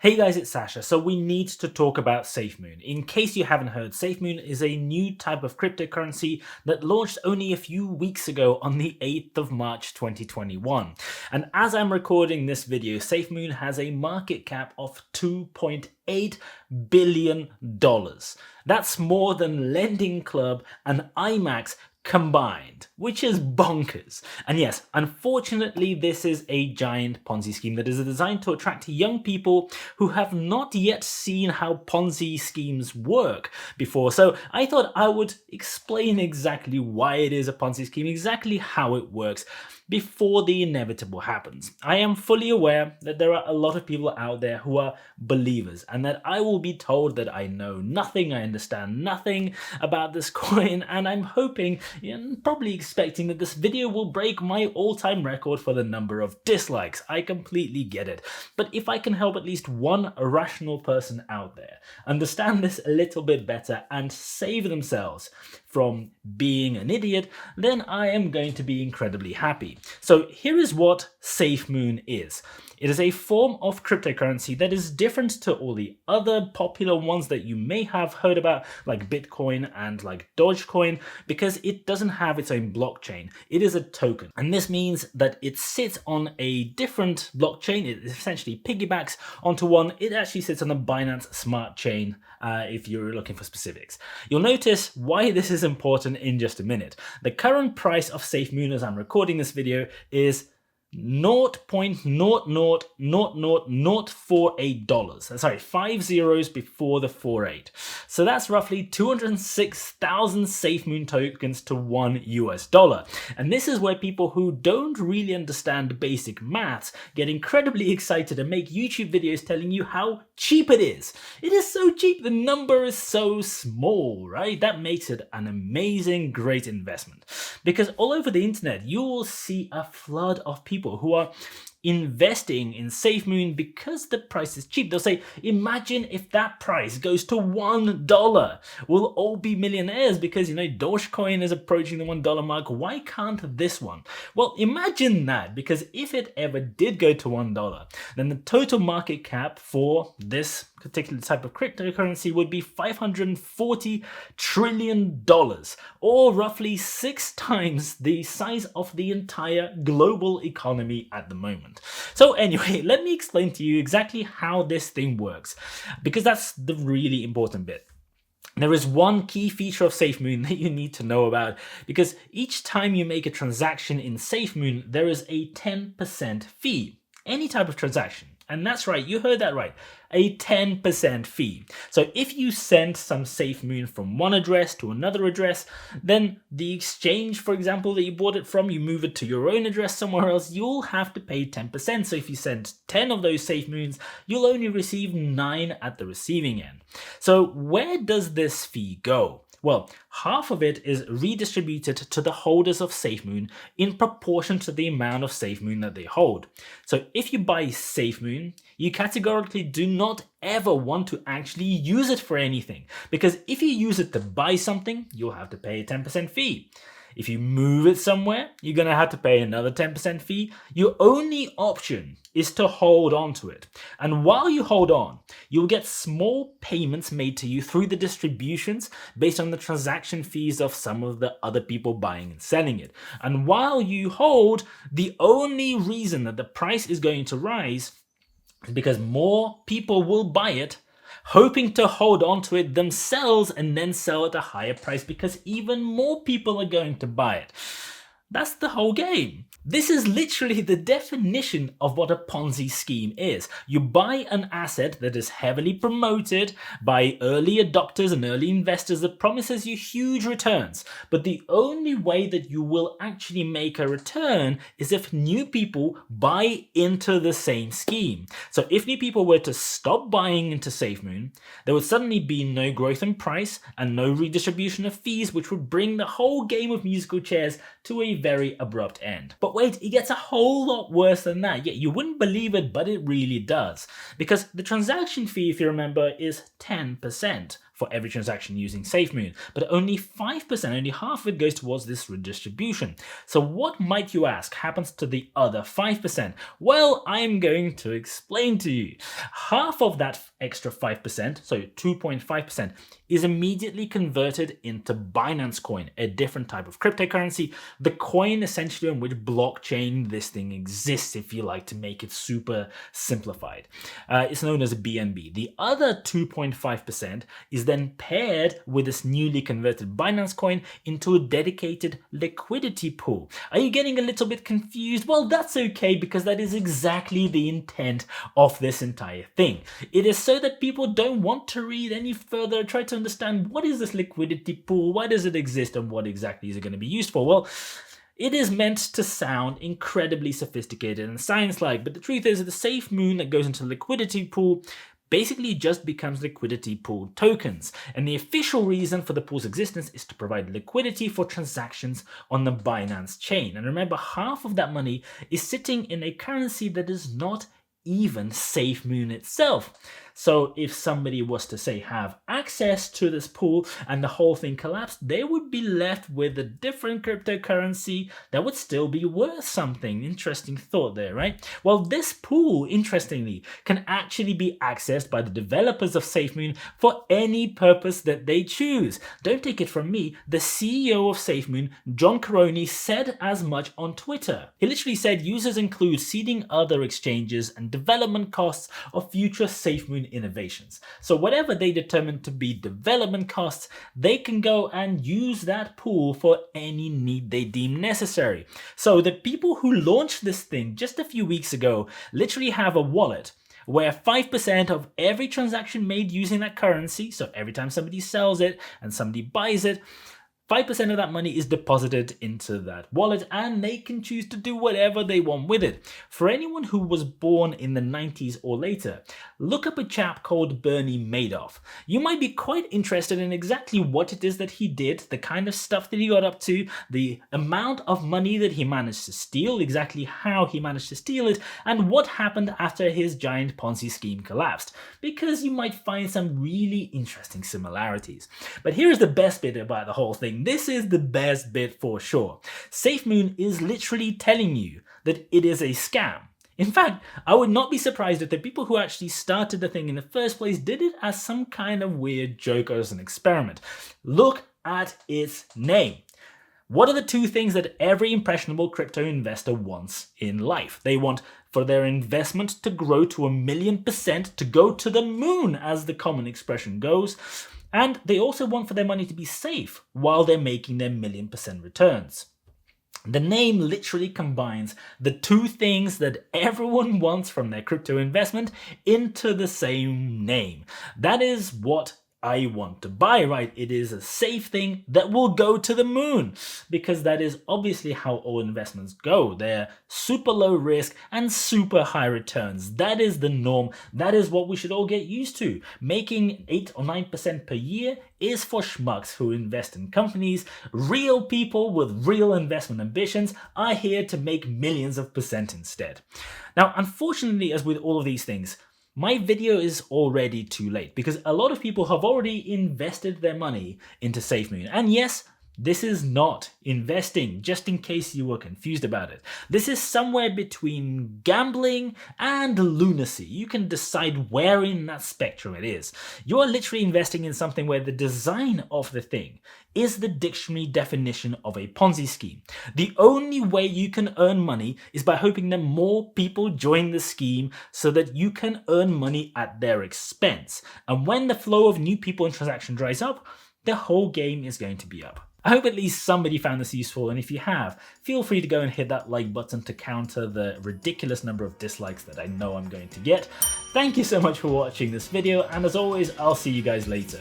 Hey guys, it's Sasha. So we need to talk about Safemoon. In case you haven't heard, Safemoon is a new type of cryptocurrency that launched only a few weeks ago on the 8th of March 2021. And as I'm recording this video, Safemoon has a market cap of $2.8 billion. That's more than Lending Club and IMAX combined, which is bonkers. And yes, unfortunately, this is a giant Ponzi scheme that is designed to attract young people who have not yet seen how Ponzi schemes work before. So I thought I would explain exactly why it is a Ponzi scheme, exactly how it works before the inevitable happens. I am fully aware that there are a lot of people out there who are believers and that I will be told that I know nothing, I understand nothing about this coin, and I'm hoping and probably expecting that this video will break my all-time record for the number of dislikes. I completely get it. But if I can help at least one rational person out there understand this a little bit better and save themselves from being an idiot, then I am going to be incredibly happy. So here is what Safemoon is. It is a form of cryptocurrency that is different to all the other popular ones that you may have heard about, like Bitcoin and like Dogecoin, because it doesn't have its own blockchain. It is a token. And this means that it sits on a different blockchain. It essentially piggybacks onto one. It actually sits on the Binance Smart Chain, if you're looking for specifics. You'll notice why this is important in just a minute. The current price of Safemoon as I'm recording this video is $0.0000048. Sorry, 5 zeros before the 48. So that's roughly 206,000 Safemoon tokens to $1. And this is where people who don't really understand basic maths get incredibly excited and make YouTube videos telling you how cheap it is. It is so cheap, the number is so small, right? That makes it an amazing, great investment. Because all over the internet, you will see a flood of people who are investing in Safemoon because the price is cheap. They'll say, imagine if that price goes to $1. We'll all be millionaires because, Dogecoin is approaching the $1 mark. Why can't this one? Well, imagine that, because if it ever did go to $1, then the total market cap for this particular type of cryptocurrency would be $540 trillion, or roughly 6 times the size of the entire global economy at the moment. So anyway, let me explain to you exactly how this thing works, because that's the really important bit. There is one key feature of Safemoon that you need to know about, because each time you make a transaction in Safemoon, there is a 10% fee. Any type of transaction. And that's right, you heard that right, a 10% fee. So if you send some Safemoon from one address to another address, then the exchange, for example, that you bought it from, you move it to your own address somewhere else, you'll have to pay 10%. So if you send 10 of those Safemoons, you'll only receive 9 at the receiving end. So where does this fee go? Well, half of it is redistributed to the holders of Safemoon in proportion to the amount of Safemoon that they hold. So if you buy Safemoon, you categorically do not ever want to actually use it for anything, because if you use it to buy something, you'll have to pay a 10% fee. If you move it somewhere, you're going to have to pay another 10% fee. Your only option is to hold on to it. And while you hold on, you'll get small payments made to you through the distributions based on the transaction fees of some of the other people buying and selling it. And while you hold, the only reason that the price is going to rise is because more people will buy it, hoping to hold on to it themselves and then sell at a higher price because even more people are going to buy it. That's the whole game. This is literally the definition of what a Ponzi scheme is. You buy an asset that is heavily promoted by early adopters and early investors that promises you huge returns. But the only way that you will actually make a return is if new people buy into the same scheme. So if new people were to stop buying into Safemoon, there would suddenly be no growth in price and no redistribution of fees, which would bring the whole game of musical chairs to a very abrupt end. But wait, it gets a whole lot worse than that. Yeah, you wouldn't believe it, but it really does. Because the transaction fee, if you remember, is 10% for every transaction using Safemoon, but only 5%, only half of it goes towards this redistribution. So what, might you ask, happens to the other 5%? Well, I'm going to explain to you. Half of that extra 5%, so 2.5%, is immediately converted into Binance Coin, a different type of cryptocurrency, the coin essentially on which blockchain this thing exists, if you like to make it super simplified. It's known as a BNB. The other 2.5% is then paired with this newly converted Binance Coin into a dedicated liquidity pool. Are you getting a little bit confused? Well, that's okay, because that is exactly the intent of this entire thing. It is so that people don't want to read any further, try to understand what is this liquidity pool, why does it exist, and what exactly is it going to be used for? Well, it is meant to sound incredibly sophisticated and science-like, but the truth is that the Safemoon that goes into the liquidity pool basically just becomes liquidity pool tokens. And the official reason for the pool's existence is to provide liquidity for transactions on the Binance chain. And remember, half of that money is sitting in a currency that is not even Safemoon itself. So if somebody was to, say, have access to this pool and the whole thing collapsed, they would be left with a different cryptocurrency that would still be worth something. Interesting thought there, right? Well, this pool, interestingly, can actually be accessed by the developers of Safemoon for any purpose that they choose. Don't take it from me, the CEO of Safemoon, John Caroni, said as much on Twitter. He literally said users include seeding other exchanges and development costs of future Safemoon innovations. So whatever they determine to be development costs, they can go and use that pool for any need they deem necessary. So the people who launched this thing just a few weeks ago literally have a wallet where 5% of every transaction made using that currency, so every time somebody sells it and somebody buys it, 5% of that money is deposited into that wallet, and they can choose to do whatever they want with it. For anyone who was born in the 90s or later, look up a chap called Bernie Madoff. You might be quite interested in exactly what it is that he did, the kind of stuff that he got up to, the amount of money that he managed to steal, exactly how he managed to steal it, and what happened after his giant Ponzi scheme collapsed, because you might find some really interesting similarities. But here's the best bit about the whole thing. This is the best bit for sure. Safemoon is literally telling you that it is a scam. In fact, I would not be surprised if the people who actually started the thing in the first place did it as some kind of weird joke or as an experiment. Look at its name. What are the two things that every impressionable crypto investor wants in life? They want for their investment to grow to 1,000,000%, to go to the moon, as the common expression goes. And they also want for their money to be safe while they're making their 1,000,000% returns. The name literally combines the two things that everyone wants from their crypto investment into the same name. That is what I want to buy, right? It is a safe thing that will go to the moon, because that is obviously how all investments go. They're super low risk and super high returns. That is the norm. That is what we should all get used to. Making 8 or 9% per year is for schmucks who invest in companies. Real people with real investment ambitions are here to make millions of percent instead. Now, unfortunately, as with all of these things, my video is already too late, because a lot of people have already invested their money into Safemoon. And yes, this is not investing, just in case you were confused about it. This is somewhere between gambling and lunacy. You can decide where in that spectrum it is. You are literally investing in something where the design of the thing is the dictionary definition of a Ponzi scheme. The only way you can earn money is by hoping that more people join the scheme so that you can earn money at their expense. And when the flow of new people and transaction dries up, the whole game is going to be up. I hope at least somebody found this useful, and if you have, feel free to go and hit that like button to counter the ridiculous number of dislikes that I know I'm going to get. Thank you so much for watching this video, and as always, I'll see you guys later.